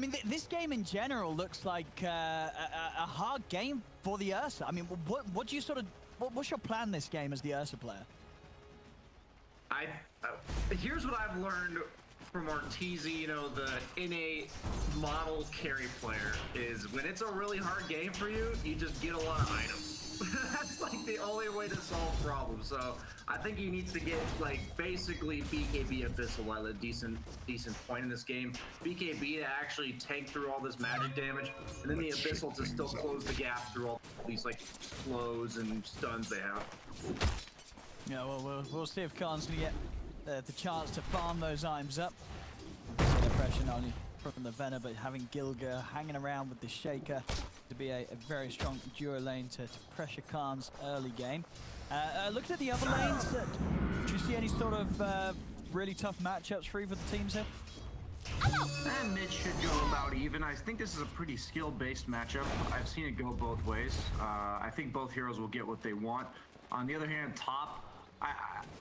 mean, this game in general looks like a hard game for the Ursa. I mean, what do you sort of, what's your plan this game as the Ursa player? Here's what I've learned from Ortiz, you know, the innate model carry player, is when it's a really hard game for you, you just get a lot of items. That's like the only way to solve problems. So I think he needs to get like basically BKB Abyssal at a decent point in this game. BKB to actually tank through all this magic damage, and then the Abyssal to still close the gap through all these like slows and stuns they have. Yeah, well, we'll see if kAAN's gonna get the chance to farm those items up. See the pressure not only from the Venom, but having Gilgir hanging around with the Shaker to be a very strong duo lane to pressure kAAN's early game. Looking at the other lanes, do you see any sort of really tough matchups for either of the teams here? And mid should go about even. I think this is a pretty skill-based matchup. I've seen it go both ways. I think both heroes will get what they want. On the other hand, top,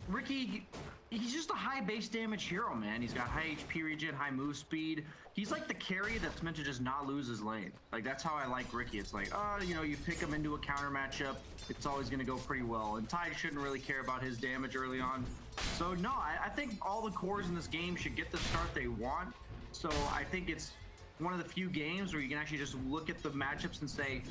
Riki, he's just a high base damage hero, man. He's got high HP regen, high move speed. He's like the carry that's meant to just not lose his lane. Like, that's how I like Riki. It's like, you know, you pick him into a counter matchup, it's always going to go pretty well. And Tide shouldn't really care about his damage early on. So, no, I think all the cores in this game should get the start they want. So, I think it's one of the few games where you can actually just look at the matchups and say,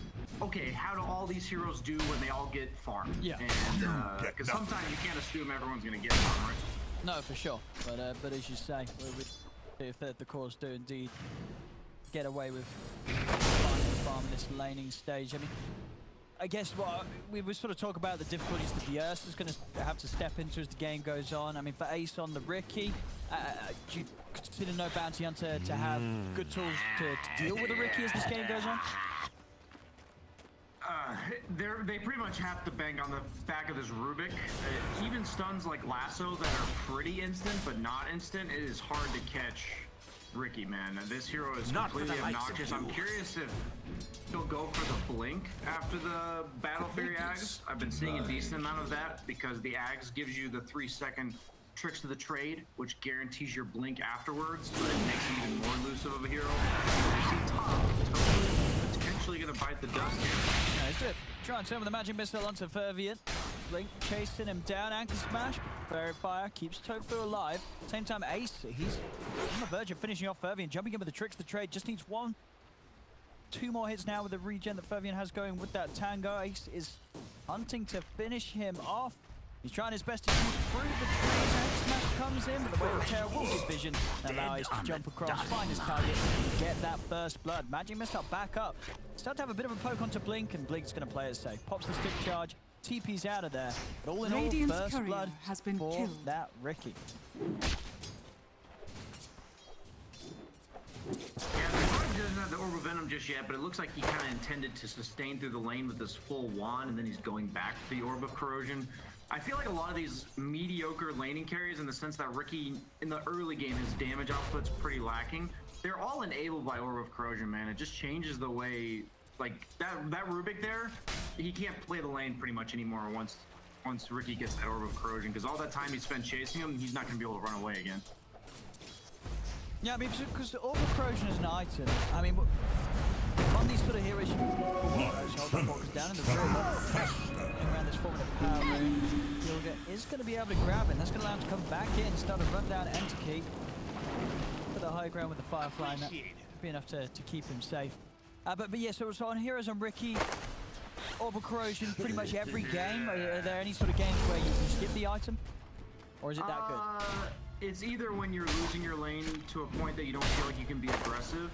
okay, how do all these heroes do when they all get farmed? Yeah. And because sometimes you can't assume everyone's going to get farmed, right? No, for sure. But as you say, if the cores do indeed get away with farming this laning stage, I mean, I guess what we would sort of talk about the difficulties that the Ursa is going to have to step into as the game goes on. I mean, for Ace on the Riki, do you consider no Bounty Hunter to have good tools to deal with the Riki as this game goes on? They pretty much have to bank on the back of this Rubick. Even stuns like Lasso that are pretty instant but not instant, it is hard to catch Riki, man. This hero is completely obnoxious. I'm curious if he'll go for the blink after the Battle Fury Ags. I've been seeing a decent amount of that because the Ags gives you the 3-second tricks to the trade, which guarantees your blink afterwards, so it makes it even more elusive of a hero. You see top, potentially gonna bite the dust here. Yeah, he's good. Trying to turn with the magic missile onto Fervian. BliNcc chasing him down, anchor smash. Fairy Fire keeps tOfu alive. Same time, Ace, he's on the verge of finishing off Fervian, jumping in with the tricks to trade. Just needs 2 more hits now with the regen that Fervian has going with that tango. Ace is hunting to finish him off. He's trying his best to shoot through the trees. Anchor smash comes in, but the Wave of Terror will get vision. Allow Ace to jump across, find his target, get that first blood. Magic missile back up. Start to have a bit of a poke onto BliNcc, and BliNcc's going to play it safe. Pops the stick charge. TP's out of there, but all in all, first blood has been for killed. that Riki. Yeah, the Rubick doesn't have the Orb of Venom just yet, but it looks like he kind of intended to sustain through the lane with this full wand, and then he's going back to the Orb of Corrosion. I feel like a lot of these mediocre laning carries, in the sense that Riki, in the early game, his damage output's pretty lacking. They're all enabled by Orb of Corrosion, man. It just changes the way, like, that Rubick there, he can't play the lane pretty much anymore once Riki gets that Orb of Corrosion, because all that time he spent chasing him, he's not going to be able to run away again. Yeah, I mean, because the Orb of Corrosion is an item. I mean, on these sort of heroes, you hold that box down in the river, around this forming of power room. Gilgir is going to be able to grab it. That's going to allow him to come back in, start to run down ntakii. Put the high ground with the Firefly, and that would be enough to keep him safe. But yeah, so on heroes on Riki, Orb of Corrosion pretty much every game. Are there any sort of games where you skip the item? Or is it that good? It's either when you're losing your lane to a point that you don't feel like you can be aggressive,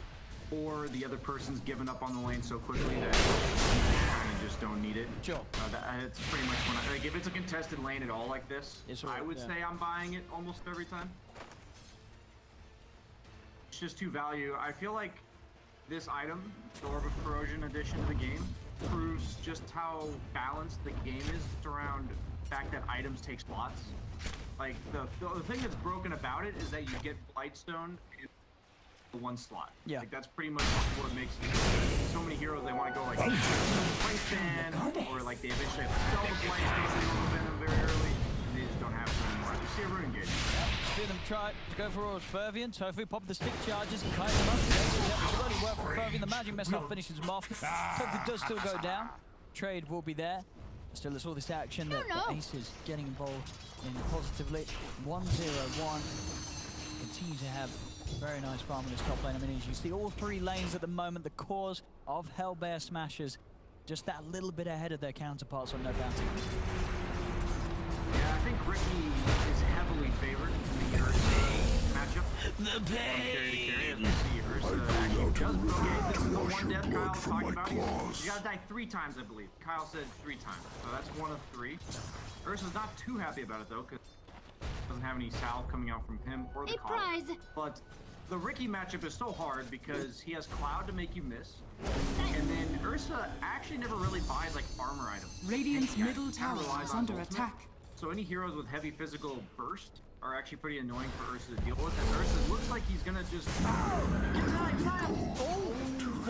or the other person's given up on the lane so quickly that you just don't need it. Sure. It's pretty much when like, if it's a contested lane at all like this, I would say I'm buying it almost every time. It's just too value. I feel like this item, the Orb of Corrosion addition to the game, proves just how balanced the game is around the fact that items take slots. Like, the thing that's broken about it is that you get Blightstone in 1 slot. Yeah. Like, that's pretty much what makes it. So many heroes, they want to go like Blightstone, or like they eventually have to sell the Blightstone Venom very early, and they just don't have it anymore. You see a rune engage. See them try to go for Fervian. tOfu popped the stick charges and kites them up. and the magic missile finishes him off. tOfu does still go down. Trade will be there. Still, there's all this action that Ace is getting involved in positively. 1-0-1. Continue to have very nice farm in this top lane. I mean, as you see, all three lanes at the moment, the cores of Hellbear Smashers, just that little bit ahead of their counterparts on no bounty. Yeah, I think Riki is heavily favored in the Ursa matchup. The Carry, as we see Ursa actually does okay. This is the one death Kyle was talking about. You gotta die 3 times, I believe. Kyle said 3 times, so that's 1 of 3. Ursa's not too happy about it though, because doesn't have any salve coming out from him or the Kyle. But the Riki matchup is so hard because he has Cloud to make you miss, and then Ursa actually never really buys like armor items. Radiant's middle tower is under ultimate. attack. So any heroes with heavy physical burst are actually pretty annoying for Ursa to deal with, and Ursa looks like he's gonna just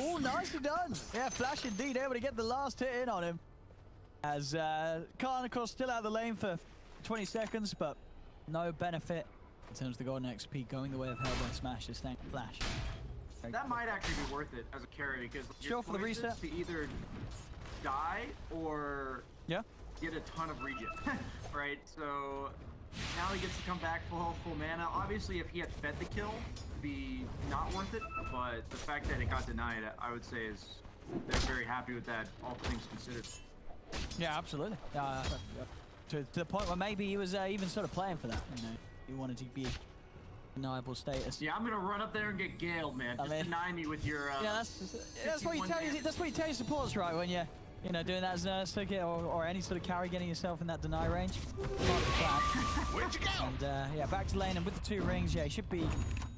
Oh, nicely done. Yeah, Flash indeed able to get the last hit in on him. As kAAN, of course, still out of the lane for 20 seconds, but no benefit in terms of the golden XP going the way of Hellbear Smashers. Thank Flash. that might actually be worth it as a carry because Sure, for the reset to either die or get a ton of regen, right? So now he gets to come back full mana. Obviously, if he had fed the kill, it'd be not worth it. But the fact that it got denied, I would say is they're very happy with that, all things considered. Yeah, absolutely. To the point where maybe he was even sort of playing for that. You know, he wanted to be deniable status. Yeah, I'm gonna run up there and get galed, man. Just deny me with your. Yeah, that's what you tell you. That's what you tell your supporters, right? When you're, you know, doing that as an Earthshaker or any sort of carry, getting yourself in that deny range. Where'd you go? And yeah, back to lane, and with the 2 rings, yeah, he should be,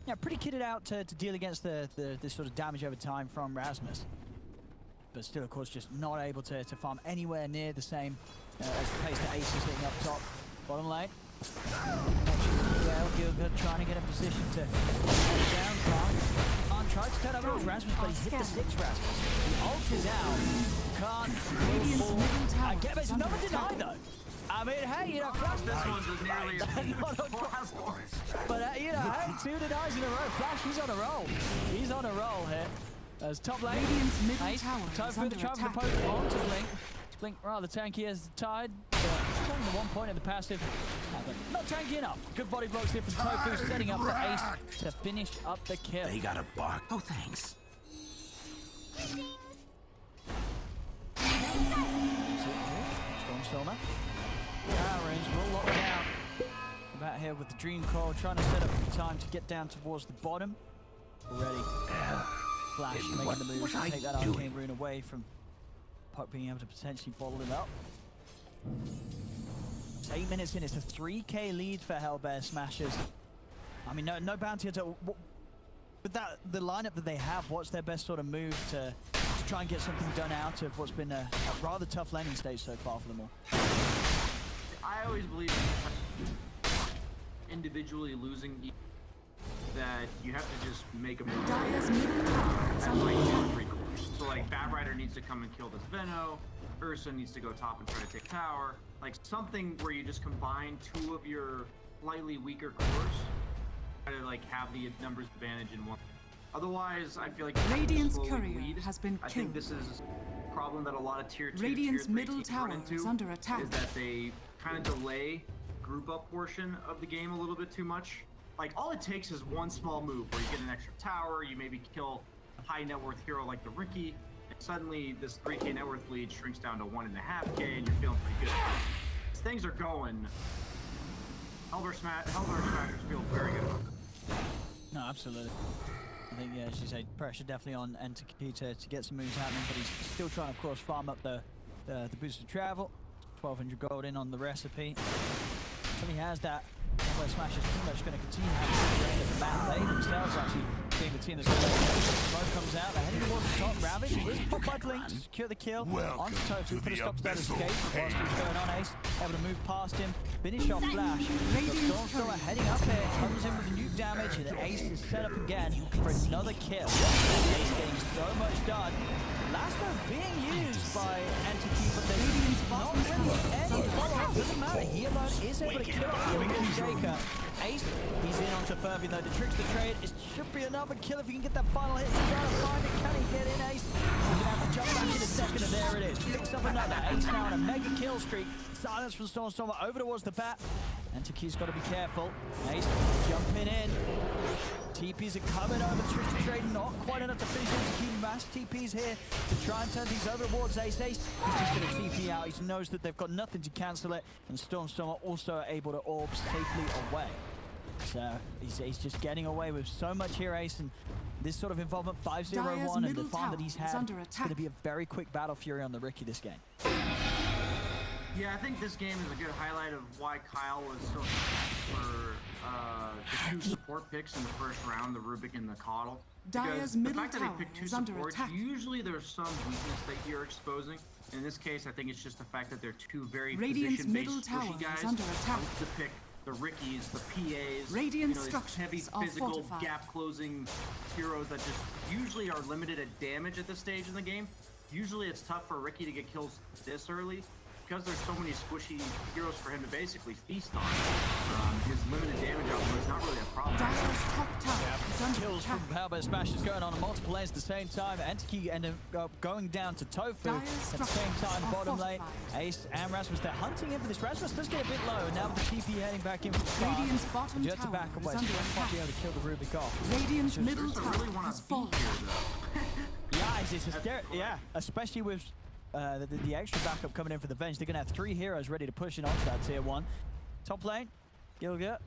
yeah, pretty kitted out to deal against this sort of damage over time from rASmus. But still, of course, just not able to farm anywhere near the same as the pace that Ace is hitting up top. Bottom lane. Gilgir trying to get a position to hold down kAAN. Tried to turn over his rASmus, but he hit the 6 rASmus. The ult is out. kAAN will fall. Again, it's another deny though. I mean, hey, you know, Flash. This one's nearly as last one. But you know, hey, 2 denies in a row. Flash, he's on a roll. He's on a roll here. As top lane, Radiant's middle Ace, tower is tOfu under the travel attack. poke onto BliNcc. BliNcc rather tanky as the Tide, but showing the 1 point of the passive. But not tanky enough. Good body blocks here from tOfu, setting up for Ace to finish up the kill. They got a bark. Oh, thanks. Stormstormer. Power range will lock down. About here with the Dream Call, trying to set up the time to get down towards the bottom. Already. Flash making the move to take that arcane rune away from Puck being able to potentially bottle it up. It's 8 minutes in, it's a 3k lead for Hellbear Smashers. I mean, no bounty at all. With that, the lineup that they have, what's their best sort of move to try and get something done out of what's been a rather tough laning stage so far for them all? I always believe individually losing that you have to just make a move. That's like 2 or 3 cores. So like Batrider needs to come and kill this Veno, Ursa needs to go top and try to take tower. Like something where you just combine 2 of your slightly weaker cores, try to like have the numbers advantage in one. Otherwise, I feel like Radiant's courier has been killed. I think this is a problem that a lot of tier 2, Radiant's tier 3 middle teams tower run into, is under attack. is that they kind of delay group up portion of the game a little bit too much. Like all it takes is 1 small move where you get an extra tower, you maybe kill a high net worth hero like the Riki, and suddenly this 3k net worth lead shrinks down to 1.5k and you're feeling pretty good. As things are going, Hellbear Smashers feel very good about this. No, absolutely. I think, yeah, as you say, pressure definitely on ntakii to get some moves happening, but he's still trying, of course, farm up the boost of travel. 1200 gold in on the recipe. So he has that. Hellbear Smashers pretty much going to continue having the map. They themselves actually being the team that's going to smoke comes out. They're heading towards the top. Ravage is popped by BliNcc to secure the kill. Onto tOfu, put a stop to that escape. Whilst he was going on, Ace able to move past him, finish off Flash. Stormstormer heading up here, comes in with the nuke damage, and Ace is set up again for another kill. Ace getting so much done. Lasso being used by ntakii, but there's not really any follow-up. Doesn't matter. He alone is able to kill off the Earthshaker. Ace, he's in onto Fervian though. The trick's the trade. It should be another kill if he can get that final hit. He's trying to find it. Can he get on a mega kill streak. Silence from Stormstormer over towards the bat. ntakii's got to be careful. Ace jumping in. TPs are coming over. Tricky trade, not quite enough to finish ntakiii. Mass TPs here to try and turn things over towards Ace. Ace, he's just going to TP out. He knows that they've got nothing to cancel it. And Stormstormer also able to orb safely away. So he's just getting away with so much here, Ace. And this sort of involvement, 5-0-1, and the farm that he's had, it's going to be a very quick battle fury on the Riki this game. Yeah, I think this game is a good highlight of why Kyle was so for the two support picks in the first round, the Rubick and the Coddle. Because the fact that they picked two supports, usually there's some weakness that you're exposing. In this case, I think it's just the fact that they're two very position-based pushy guys. To pick the Rikis, the PAs, Radiant these heavy physical gap-closing heroes that just usually are limited at damage at this stage in the game. Usually it's tough for Riki to get kills this early, because there's so many squishy heroes for him to basically feast on. His limited damage output is not really a problem. Kills from Hellbear is going on multiple lanes at the same time. ntakiii ended up going down to tOfu at the same time. Bottom lane, Ace and rASmus, they're hunting in for this. rASmus does get a bit low, and now with the TP heading back in for the Radiant's bottom tower to back away. So might be able to kill the Rubick off. Radiant's middle tower has fallen. Yeah, it's hysterical. Yeah, especially with the extra backup coming in for the Venge. They're going to have 3 heroes ready to push in onto that tier 1. Top lane, Gilgir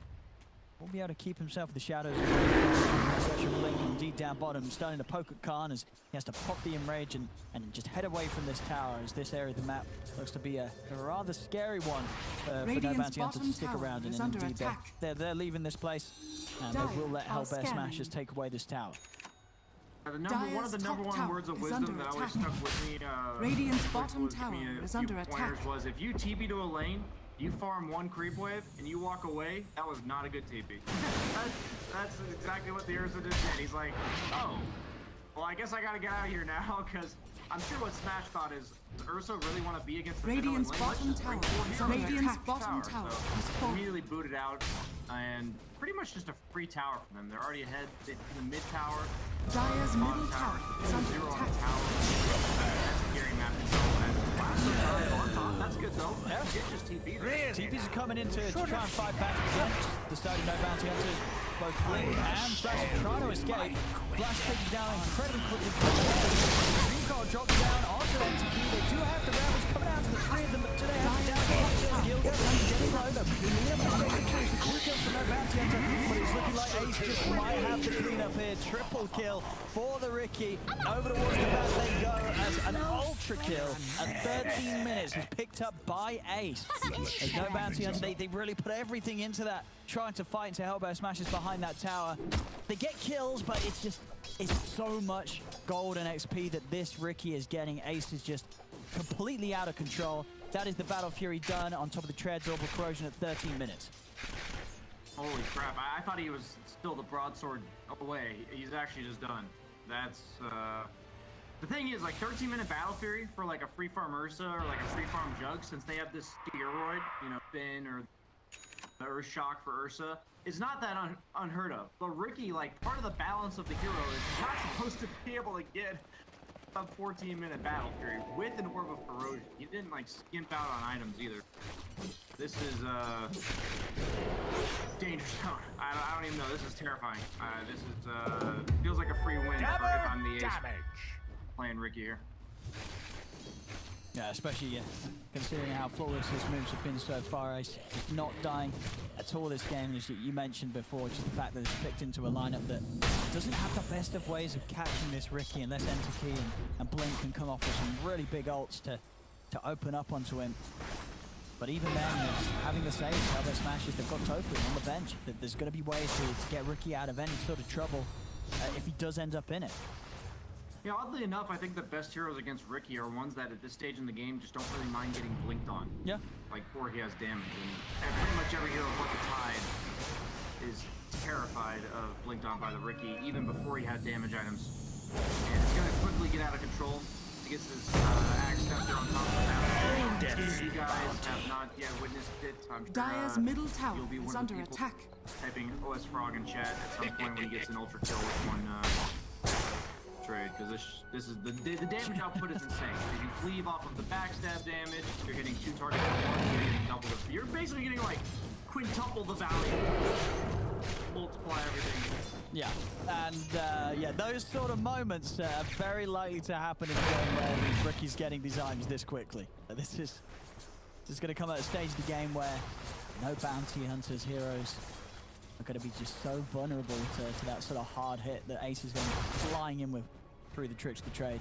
will be able to keep himself in the shadows. BliNcc indeed down bottom, starting to poke at kAAN as he has to pop the Enrage and just head away from this tower, as this area of the map looks to be a rather scary one for no Bounty Hunter to stick around in. And indeed, they're leaving this place, and they will let Hellbear Smashers take away this tower. One of the number one words of wisdom that always stuck with me, Radiant's bottom tower is under attack. Was if you TP to a lane, you farm 1 creep wave, and you walk away, that was not a good TP. that's exactly what the Ursa just did. He's like, oh, well, I guess I gotta get out of here now, because I'm sure what Smash thought is, does Ursa really want to be against the Radiant's bottom tower. Radiant's bottom tower is fallen. Immediately booted out, and pretty much just a free tower for them. They're already ahead in the mid tower. Dire's middle tower is under attack. That's a scary map to go at. On top, that's good though. Yeah. Just TP. TPs are coming in to try and fight back against the starting no bounty hunters. Both BliNcc and Flash trying to escape. Flash taken down incredibly quickly. Recall drops down onto ntakiii. They do have the Ravage coming out to the 3 of them, but today have down to Gilgir and getting low. The two kills from no bounty hunter, but it's looking like Ace just might have the cleanup here. Triple kill for the Riki. Over towards the back they go as an ultra kill at 13 minutes is picked up by Ace. There's no bounty hunter. They really put everything into that, trying to fight until Hellbear Smashes behind that tower. They get kills, but it's so much gold and XP that this Riki is getting. Ace is just completely out of control. That is the Battle Fury done on top of the Treads Orbital Corrosion at 13 minutes. Holy crap, I thought he was still the broadsword away. He's actually just done. That's, the thing is, like, 13-minute Battle Fury for, like, a free farm Ursa or, like, a free farm Jug, since they have this steroid, you know, Finn or the Earthshaker for Ursa, is not that unheard of. But Riki, like, part of the balance of the hero is not supposed to be able to get a 14-minute Battle Fury with an Orb of Corrosion. He didn't, like, skimp out on items either. This is, dangerous zone. I don't even know. This is terrifying. This is, feels like a free win if I'm the Ace playing Riki here. Yeah, especially considering how flawless his moves have been so far. Ace not dying at all this game, as you mentioned before. Just the fact that it's picked into a lineup that doesn't have the best of ways of catching this Riki, unless ntakiii and BliNcc can come off with some really big ults to open up onto him. But even then, having the saves, Hellbear Smashers, they've got tOfu on the bench. There's going to be ways to get Riki out of any sort of trouble if he does end up in it. Yeah, oddly enough, I think the best heroes against Riki are ones that at this stage in the game just don't really mind getting blinked on. Yeah. Like, before he has damage. And pretty much every hero but the Tide is terrified of blinked on by the Riki, even before he had damage items. And it's going to quickly get out of control. He gets his axe scepter on top of the map. If you guys have not yet witnessed it, I'm sure Dire's middle tower you'll be is one under of the people attack. typing OS Frog in chat at some point when he gets an ultra kill with one trade because this is the damage output is insane. If you cleave off of the backstab damage, you're hitting 2 targets at once, you're getting double the. You're basically getting like quintuple the value, multiply everything. Yeah, and yeah, those sort of moments are very likely to happen in the game where Riki's getting these items this quickly. This is going to come at a stage of the game where no bounty hunters, heroes are going to be just so vulnerable to that sort of hard hit that Ace is going to be flying in with through the tricks of the trade.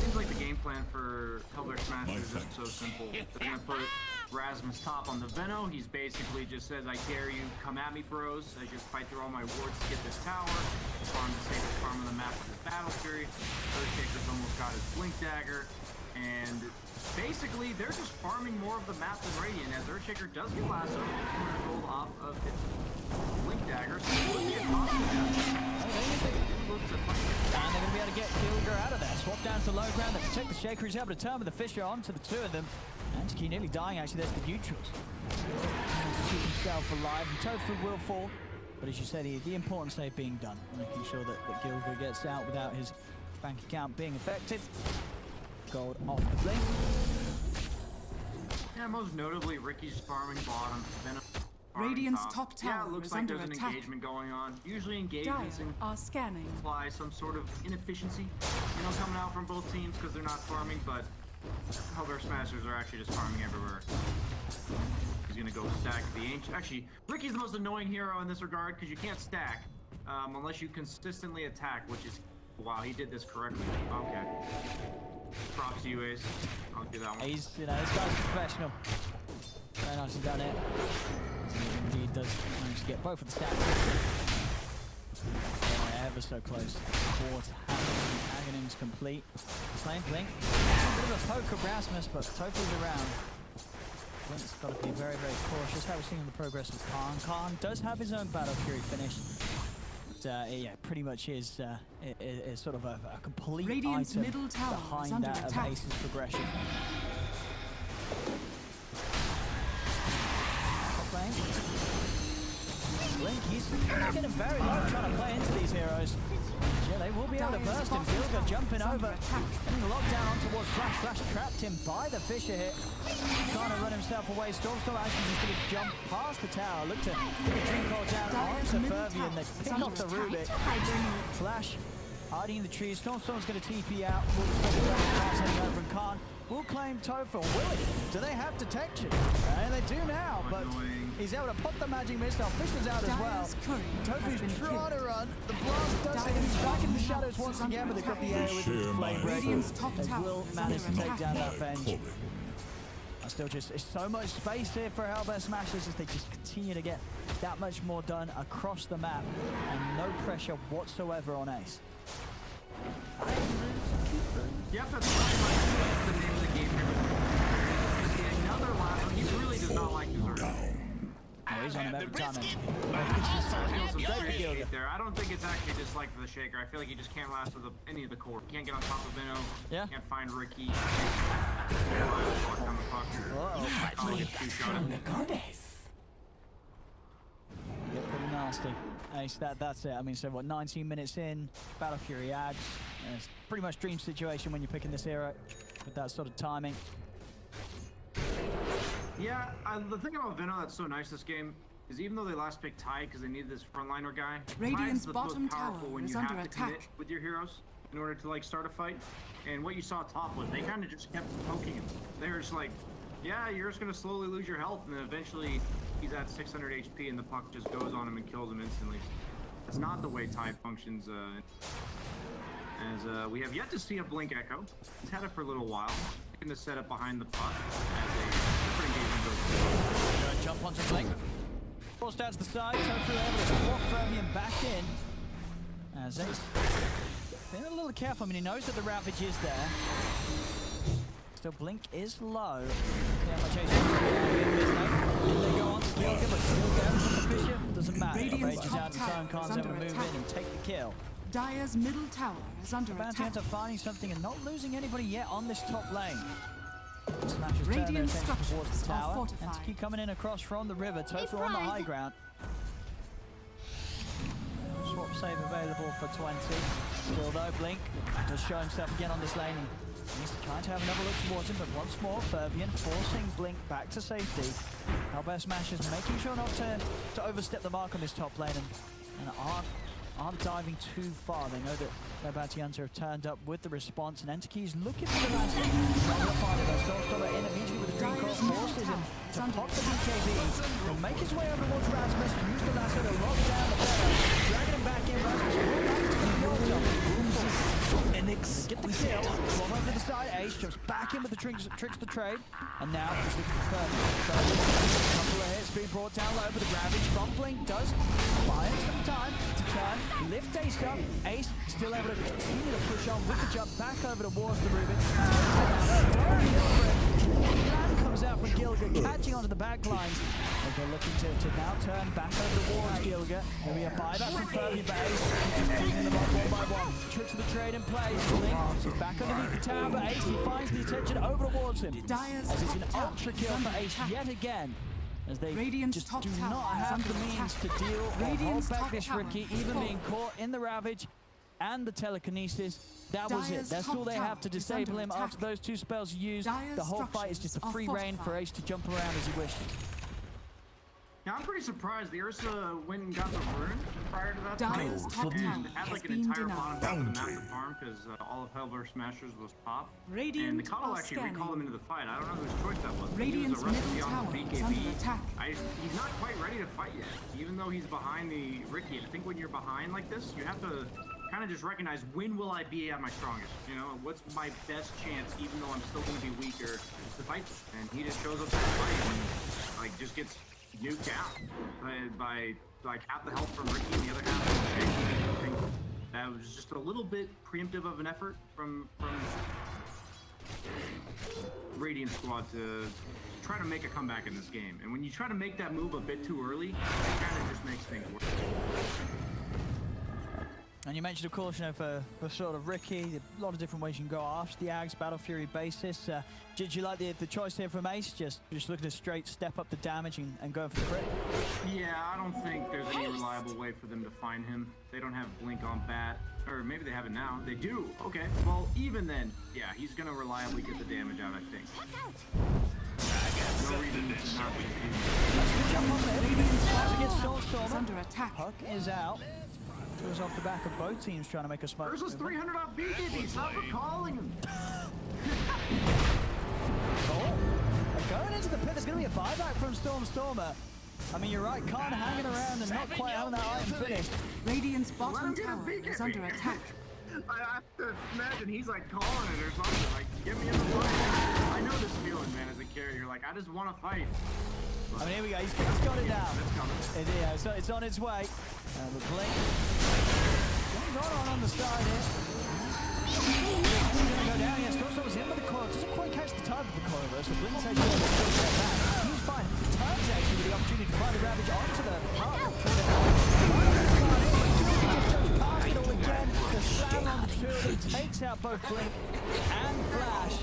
Seems like the game plan for Hellbear Smash is just so simple. They're going to put rASmus top on the Veno. He's basically just says, I dare you, come at me, bros. I just fight through all my wards to get this tower. Farm the safest farm on the map with his Battle Fury. Earthshaker's almost got his Blink Dagger. And basically, they're just farming more of the map than Radiant, as Earthshaker does get lasso 200 gold off of his Blink Dagger. So it would be a cost of that. And they're going to be able to get Gilgir out of there. Swap down to the low ground. They protect the Shaker. He's able to turn with the Fisher onto the 2 of them. ntakii nearly dying, actually. There's the neutrals. To keep himself alive. And tOfu will fall. But as you said, the important save being done. Making sure that Gilgir gets out without his bank account being affected. Gold off the blink. Yeah, most notably, Riki's farming bottom. Radiant's top tower yeah, it looks is like under there's an attack. engagement going on. Usually Dire engagements are scanning. imply some sort of inefficiency, you know, coming out from both teams because they're not farming, but Hellbear Smashers are actually just farming everywhere. He's gonna go stack the ancient. Actually, Riki's the most annoying hero in this regard because you can't stack unless you consistently attack, which is, wow, he did this correctly. Okay. Props to you, Ace. I'll do that one. He's, you know, this guy's professional. Very nicely done it. He does manage to get both of the stacks. Oh, ever so close. Quarter Aghanim's complete. Same blink. A bit of a poke of rASmus, but tOfu's around. Blink's got to be very, very cautious. How we're seeing the progress of kAAN. kAAN does have his own Battle Fury finish. Yeah, pretty much is sort of a complete Radiant's item middle tower behind is under that attack. of Ace's progression. Playing. Blink, he's getting very low trying to play into these heroes. Yeah, they will be able to burst him. Gilgir jumping over, getting locked down on towards Flash. Flash trapped him by the Fisher hit. Trying to run himself away. Stormstormer actually just going to jump past the tower. Look to get the Dream Call down onto Fervian. They pick off the Rubick. Flash hiding in the trees. Stormstormer's going to TP out. Heading over, and kAAN will claim tOfu. Will he? Do they have detection? And they do now, but he's able to pop the magic missile. Fisher's out as well. tOfu's trying to run. The blast does it. He's back in the shadows once again, but they've got the air with the flame break. They will manage to take down that Venge. Still just, it's so much space here for Hellbear Smashers as they just continue to get that much more done across the map and no pressure whatsoever on Ace. Yep, that's right. The name of the game here. Another lasso. He really does not like his Ursa. Oh, he's on him every time. There. I don't think it's actually disliked for the Shaker. I feel like he just can't last with any of the core. Can't get on top of Veno. Yeah. Can't find Riki. Yeah, pretty nasty. Ace, that's it. I mean, so what, 19 minutes in, Battle Fury adds. It's pretty much dream situation when you're picking this hero with that sort of timing. Yeah, the thing about Veno that's so nice this game is even though they last picked Tide because they needed this frontliner guy, Radiant's the bottom most powerful tower when is you under have to attack. commit with your heroes in order to like start a fight. And what you saw top was they kind of just kept poking him. They were just like, yeah, you're just gonna slowly lose your health, and then eventually he's at 600 HP and the puck just goes on him and kills him instantly. That's not the way Tide functions. As we have yet to see a BliNcc. He's had it for a little while. Going to set up behind the puck as a different engagement goes. Jump onto Blink. Forced out to the side. tOfu able to walk Fervian back in. As Ace being a little careful. I mean, he knows that the Ravage is there. Still, Blink is low. See how much Ace they go on to Gilgir, but Gilgir from the Fisher doesn't matter. Radiant's Rages top out in tower time, is can't under ever move attack. in and take the kill. Dire's middle tower is under Bounty attack. Hunter finding something and not losing anybody yet on this top lane. Smashers turn their Radiant attention towards structures the are tower. fortified. ntakii coming in across from the river. tOfu on the high ground. Swaps save available for 20. Still though, BliNcc does show himself again on this lane. He's trying to have another look towards him, but once more, Fervian forcing BliNcc back to safety. Hellbear Smashers making sure not to overstep the mark on this top lane and aren't diving too far. They know that their Batrider have turned up with the response, and ntakii is looking for the last Stormstormer in immediately with the green cross, forces him to pop the BKB. He'll make his way over towards rASmus, use the lasso to lock down the better, dragging him back in. rASmus will back to the get the kill, swung over to the side, Ace jumps back in with the tricks the trade, and now he's looking for Fervian. A couple of hits being brought down low, but the Ravage from BliNcc does buy him some time to turn, lift Ace up. Ace still able to continue to push on with the jump back over towards the Rubick. kAAN comes out from Gilgir, catching onto the back lines. As they're looking to now turn back over towards Gilgir. There'll be a buyback from Fervian, but Ace is bringing them up one by one. Tricks of the trade in place. BliNcc is back underneath the tower, but Ace, he finds the attention over towards him. As it's an ultra kill for Ace yet again. As they just do not have the means to deal or hold back this Riki, even being caught in the Ravage and the telekinesis. That was it. That's all they have to disable him after those two spells used. The whole fight is just a free reign for Ace to jump around as he wishes. Yeah, I'm pretty surprised the Ursa went and got the rune prior to that fight. And had like an entire bottom half of the massive farm because all of Hellbear Smashers was top. And the Cuddle actually recalled him into the fight. I don't know whose choice that was. He was a recipe on the BKB. He's not quite ready to fight yet, even though he's behind the Riki. And I think when you're behind like this, you have to kind of just recognize, when will I be at my strongest? You know, what's my best chance, even though I'm still going to be weaker, to fight? And he just shows up to the fight and like just gets nuked out by like half the health from Riki and the other half from Jake. I think that was just a little bit preemptive of an effort from Radiant squad to try to make a comeback in this game. And when you try to make that move a bit too early, it kind of just makes things worse. And you mentioned, of course, you know, for sort of Riki, a lot of different ways you can go after the Ags Battle Fury basis. Did you like the choice here from Ace? Just looking to straight step up the damage and go for the crit? Yeah, I don't think there's any reliable way for them to find him. They don't have BliNcc on bat, or maybe they have it now. They do. Okay. Well, even then, yeah, he's gonna reliably get the damage out, I think. No reason to not be. Jump on there. Against Stormstormer. Under attack. Puck is out. It was off the back of both teams trying to make a smoke. Ursa's 300 off BKB. Stop recalling him. Going into the pit, there's going to be a buyback from Stormstormer. I mean, you're right, kAAN hanging around and not quite having that item finished. Radiant's bottom tower is under attack. I have to imagine he's like calling it or something. Like, get me in the fight. I know this feeling, man, as a carrier. Like, I just want to fight. I mean, here we go. He's got it now. Yeah, so it's on its way. The BliNcc going on the side here. He's going to go down. Yes, Stormstormer's in with the coil. Doesn't quite catch the time of the coil, though. So BliNcc takes a step back. He's fine. Turns actually with the opportunity to find the Ravage onto the heart. Past it all again. The slam on the two. He takes out both BliNcc and Flash.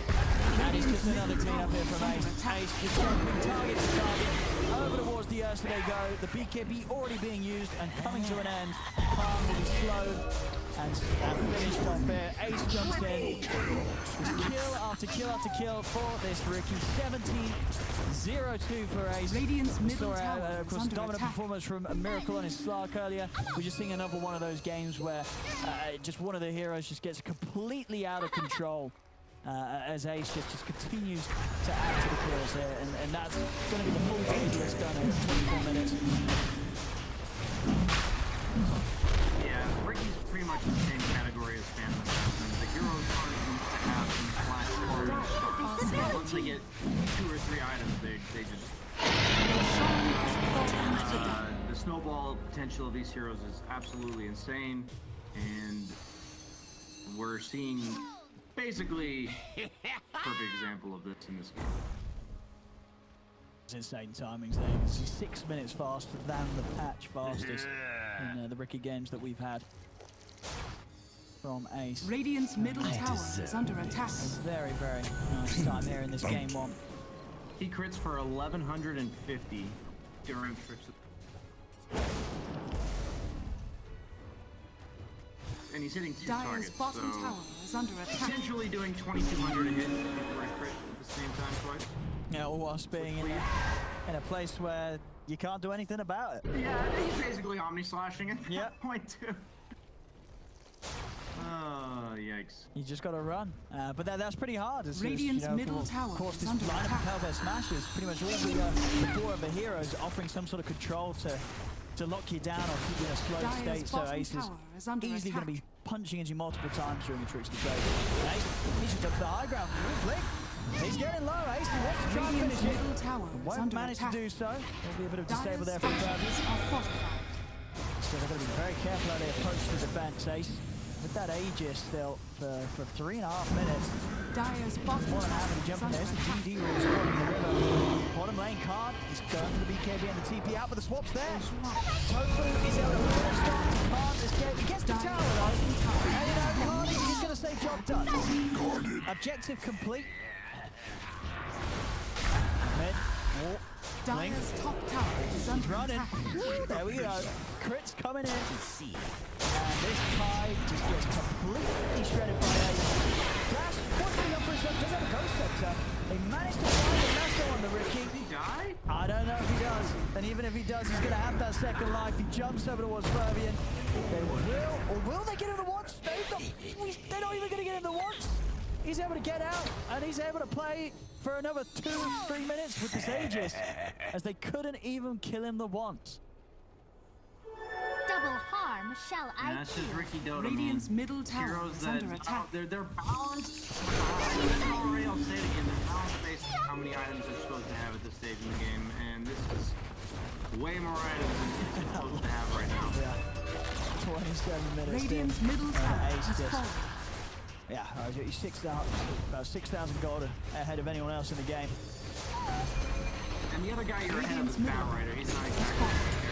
And it's just another clean-up here from Ace. Ace just jumping target to target. Over towards the Ursa they go. The BKB already being used and coming to an end. kAAN will be slowed and finished off there. Ace jumps in. Just kill after kill after kill for this Riki. 17-0-2 for Ace. Radiant's middle tower of course, dominant performance from Miracle on his Slark earlier. We're just seeing another one of those games where just one of the heroes just gets completely out of control. As Ace just continues to add to the kills here, and that's going to be the full table that's done in 24 minutes. Yeah, Riki's pretty much in the same category as Phantom Assassin. The heroes aren't used to have some flash storage. Once they get 2 or 3 items, they just... the snowball potential of these heroes is absolutely insane, and we're seeing basically perfect example of this in this game. It's insane timings there. This is 6 minutes faster than the patch fastest in the Riki games that we've had from Ace. Radiant's middle tower is under attack. Very, very nice time here in this game one. He crits for 1150 during trips. and he's hitting 2 Dire's targets. bottom So tower is under attack. potentially doing 2,200 a hit for a crit at the same time twice. Yeah, all whilst being in a place where you can't do anything about it. Yeah, he's basically omni-slashing at Yep. that point too. Oh, yikes. You just got to run. But that's pretty hard. As, Radiant's you know, middle of tower course, is this under lineup of attack. Hellbear smashes pretty much all the 4 of the heroes offering some sort of control to lock you down or keep you in a slow Dire's state. So bottom Ace is tower is under easily going to be attack. punching into you multiple times during the tricks to trade. Ace, he's just up to the high ground. Blink. He's getting low. Ace, he wants to try and Radiant's finish it. middle tower is Won't under manage attack. to do so. There'll be a bit of disable Dire's there for Fervian. structures are fortified. So they've got to be very careful how they approach the defense. Ace, with that Aegis still for 3.5 minutes. Dire's bottom More than tower happy to is jump in under there. It's the attack. GD really spawning in the river. Bottom lane card. He's going for the BKB and the TP out, but the swap's there. tOfu is able to really start to can't escape. He gets the tower though. And you know, Card, he's going to say job done. Objective complete. Mid. Walk. Blink. Dire's top tower is He's under running. attack. Woo, there we go. Crits coming in. And this Tide just gets completely shredded by Ace. Flash, fortunately not for his does have a Ghost Scepter. They managed to find the Master on the Riki. Did he die? I don't know if he does. And even if he does, he's going to have that second life. He jumps over towards Fervian. They will, or will they get him the once? They're not even going to get him the once. He's able to get out, and he's able to play for another 2-3 minutes with this Aegis, as they couldn't even kill him the once. Double harm shall I That's just choose. Riki Dota, Radiant's man. middle tower Heroes is that under attack. they're balanced. Already, I'll say it again. They're balanced based on how many items they're supposed to have at this stage in the game, and this is way more items than it's supposed to have right now. Yeah. 27 minutes Radiant's in. middle tower Ace has just, fallen. yeah, he's about 6,000 gold ahead of anyone else in the game. And the other guy you're ahead of is Radiant's middle Batrider. He's not has exactly fallen.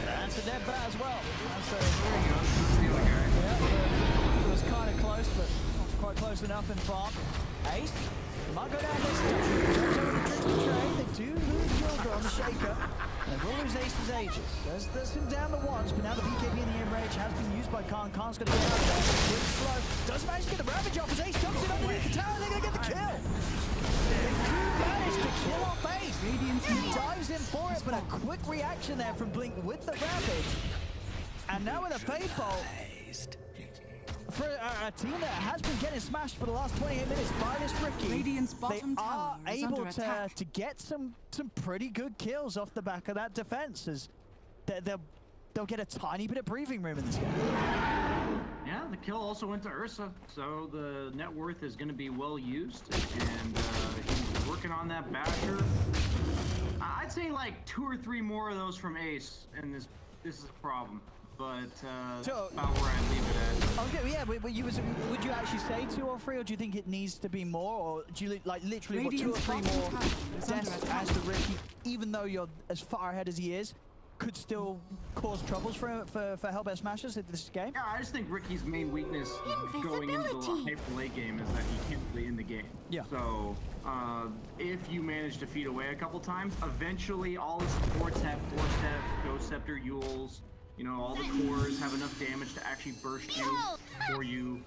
That's a dead bat as well. That's a, There you go. That's the other guy. yeah, it was kind of close, but not quite close enough in farm. Ace, might go down this time. Jumps over the tricks to trade. They do lose Gilgir on the Shaker. They will lose Ace's Aegis. There's him down the once, but now the BKB and the Enrage has been used by kAAN. kAAN's going to get out of there. Really slow. Doesn't manage to get the Ravage off as Ace jumps in underneath the tower. They're going to get the kill. They do manage to kill off Ace. Radiant's He middle dives in for it, but a quick reaction there from BliNcc with the Ravage. And now with a Fade Bolt. For a team that has been getting smashed for the last 28 minutes by this Riki, Radiant's bottom they are tower is able under attack. to get some pretty good kills off the back of that defense. As they'll get a tiny bit of breathing room in this game. Yeah, the kill also went to Ursa, so the net worth is going to be well used, and he's working on that Basher. I'd say like 2 or 3 more of those from Ace, and this is a problem. But that's about where I leave it at. Okay, yeah, but would you actually say 2 or 3, or do you think it needs to be more, or do you like literally want 2 or 3 Radiant's more bottom tower is under deaths attack. as the Riki, even though you're as far ahead as he is, could still cause troubles for Hellbear Smashers in this game? Yeah, I just think Riki's main weakness going into a Invisibility. hyper late game is that he can't play in the game. Yeah. So if you manage to feed away a couple times, eventually all the supports have Force Step, Ghost Scepter, Yules. You know, all the cores have enough damage to actually burst you before you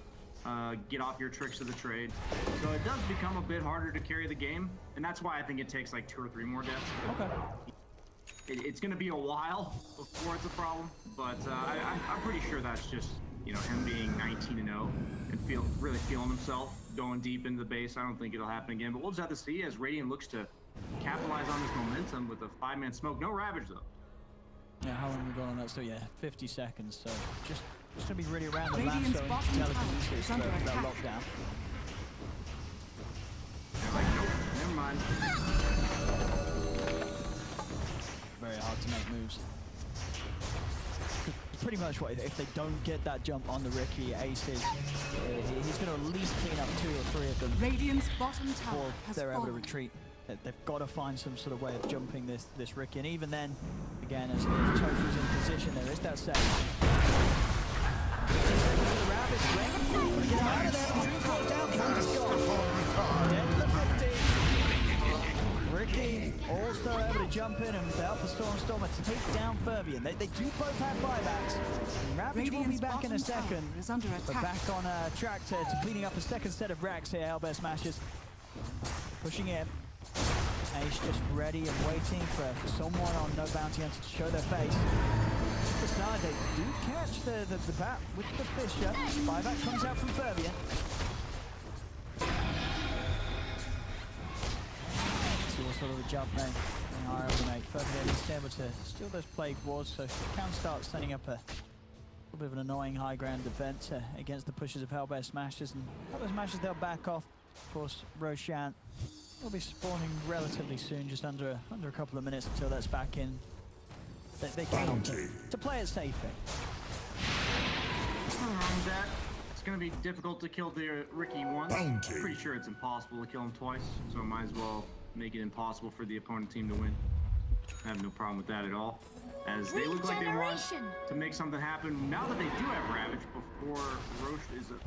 get off your tricks of the trade. So it does become a bit harder to carry the game, and that's why I think it takes like 2 or 3 more deaths. Okay. It's going to be a while before it's a problem, but I'm pretty sure that's just, you know, him being 19-0 and really feeling himself going deep into the base. I don't think it'll happen again, but we'll just have to see as Radiant looks to capitalize on this momentum with a 5-man smoke. No Ravage though. Yeah, how long have we got on that? Still, yeah, 50 seconds. So just gonna be really around the map Radiant's showing bottom tower telekinesis is for under that attack. lockdown. They're like, nope, never mind. Very hard to make moves. 'Cause pretty much what if they don't get that jump on the Riki, Ace is he's going to at least clean up 2 or 3 of them Radiant's bottom tower before has they're able to fallen. retreat. They've got to find some sort of way of jumping this Riki, and even then, again, as tOfu's in position, there is that second. The Rabbit's ring. Get out of there. The Dream falls down. Point is gone. Dead to 50. Riki also able to jump in and help the Stormstormer to take down Fervian. They do both have buybacks. Ravage will be back in a second, is under but attack. back on track to cleaning up a second set of racks here. Hellbear smashes, pushing in. Ace just ready and waiting for someone on No Bounty Hunter to show their face. The side, they do catch the bat with the Fisher. Buyback comes out from Fervian. See what sort of a jump they are able to make. Fervian is able to steal those plague wards, so can start setting up a little bit of an annoying high ground defense against the pushes of Hellbear Smashers. And Hellbear Smashers, they'll back off. Of course, Roshan will be spawning relatively soon, just under a couple of minutes until that's back in. They came to play it safe. That it's going to be difficult to kill the Riki once. Pretty sure it's impossible to kill him twice, so might as well make it impossible for the opponent team to win. I have no problem with that at all, as they look like they want to make something happen now that they do have Ravage before Roche is a...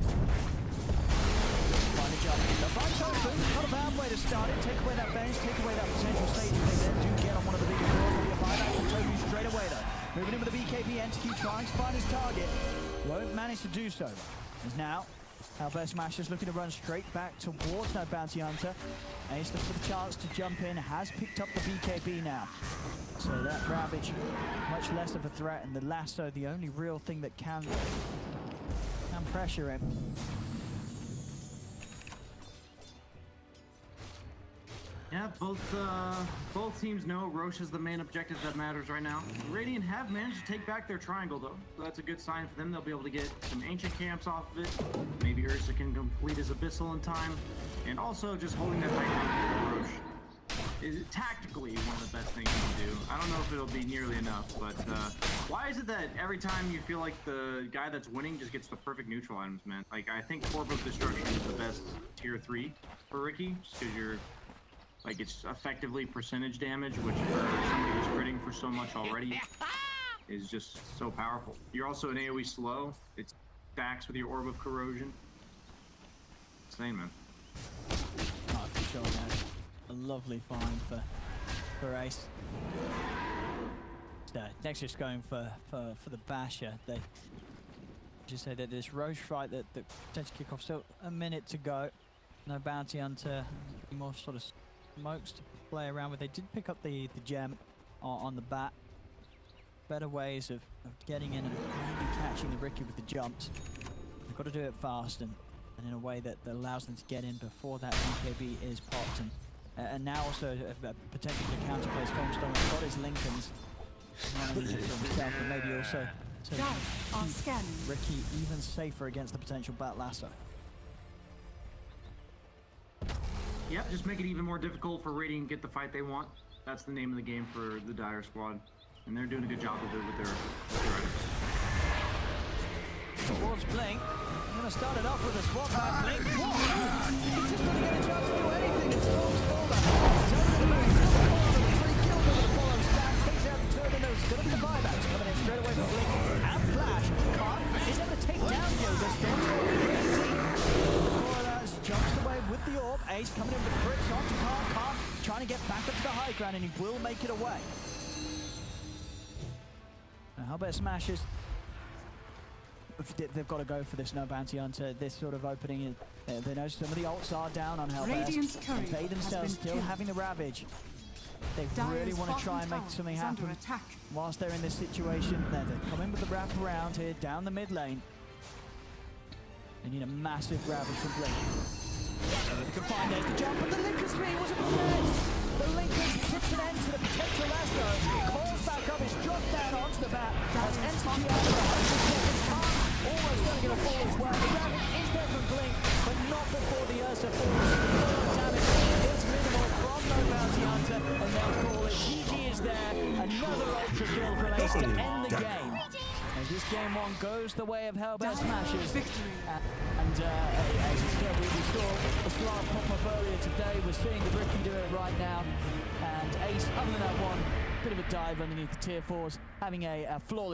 Find a jump. The fight's open. Not a bad way to start it. Take away that bench, take away that potential stage. They then do get on one of the bigger doors. There'll be a buyback from tOfu straight away though. Moving in with the BKB, ntakii trying to find his target. Won't manage to do so. As now, Hellbear Smashers looking to run straight back towards that Bounty Hunter. Ace looking for the chance to jump in, has picked up the BKB now. So that Ravage, much less of a threat, and the lasso, the only real thing that can pressure him. Yeah, both teams know Roche is the main objective that matters right now. Radiant have managed to take back their triangle though, so that's a good sign for them. They'll be able to get some ancient camps off of it. Maybe Ursa can complete his abyssal in time, and also just holding that high ground for Roche is tactically one of the best things you can do. I don't know if it'll be nearly enough, but why is it that every time you feel like the guy that's winning just gets the perfect neutral items, man? Like, I think Orb of Destruction is the best tier 3 for Riki, just because you're... like, it's effectively percentage damage, which for somebody who's critting for so much already is just so powerful. You're also an AoE slow. It stacks with your Orb of Corrosion. Insane, man. Oh, for sure, man. A lovely find for Ace. So, next just going for the Basher. They just say that this Roche fight that potentially kick off, still a minute to go. No Bounty Hunter, more sort of smokes to play around with. They did pick up the gem on the bat. Better ways of getting in and maybe catching the Riki with the jumps. They've got to do it fast and in a way that allows them to get in before that BKB is popped. And now also potentially to counterplay Stormstormer. Got his Lincolns, not only just for himself, but maybe also to keep Riki even safer against the potential bat lasso. Yep, just make it even more difficult for Radiant to get the fight they want. That's the name of the game for the Dire squad. And they're doing a good job of it with their items. Towards BliNcc. I'm going to start it off with a swap by BliNcc. He's just going to get a chance to do anything. It's Stormstormer. He's over the back. He's got the 3 kills over the follow stack. Takes out the turtle. It's going to be the buybacks coming in straight away from BliNcc. And Flash. kAAN is able to take down Gilgir. Stormstormer jumps away with the orb. Ace coming in with crits onto kAAN. Trying to get back up to the high ground, and he will make it away. Now, Hellbear Smashers, they've got to go for this No Bounty Hunter. This sort of opening, they know some of the ults are down on Hellbear. And they themselves still having the Ravage. They really want to try and make something happen whilst they're in this situation. They're coming with the wrap around here, down the mid lane. They need a massive Ravage from BliNcc. So they can find there's the jump, but the Lincoln speed wasn't prepared. The Lincoln puts an end to the potential lasso. Calls back up, it's dropped down onto the bat. As ntakii out of the 100 seconds, kAAN almost going to get a fall as well. The damage is there from BliNcc, but not before the Ursa falls. The damage is minimal from No Bounty Hunter, and they'll call it. GG is there. Another ultra kill from Ace to end the game. As this game 1 goes the way of Hellbear Smashers. And as you said, we saw the slant pop up earlier today. We're seeing the Riki do it right now. And Ace, other than that one, bit of a dive underneath the tier 4s, having a flawless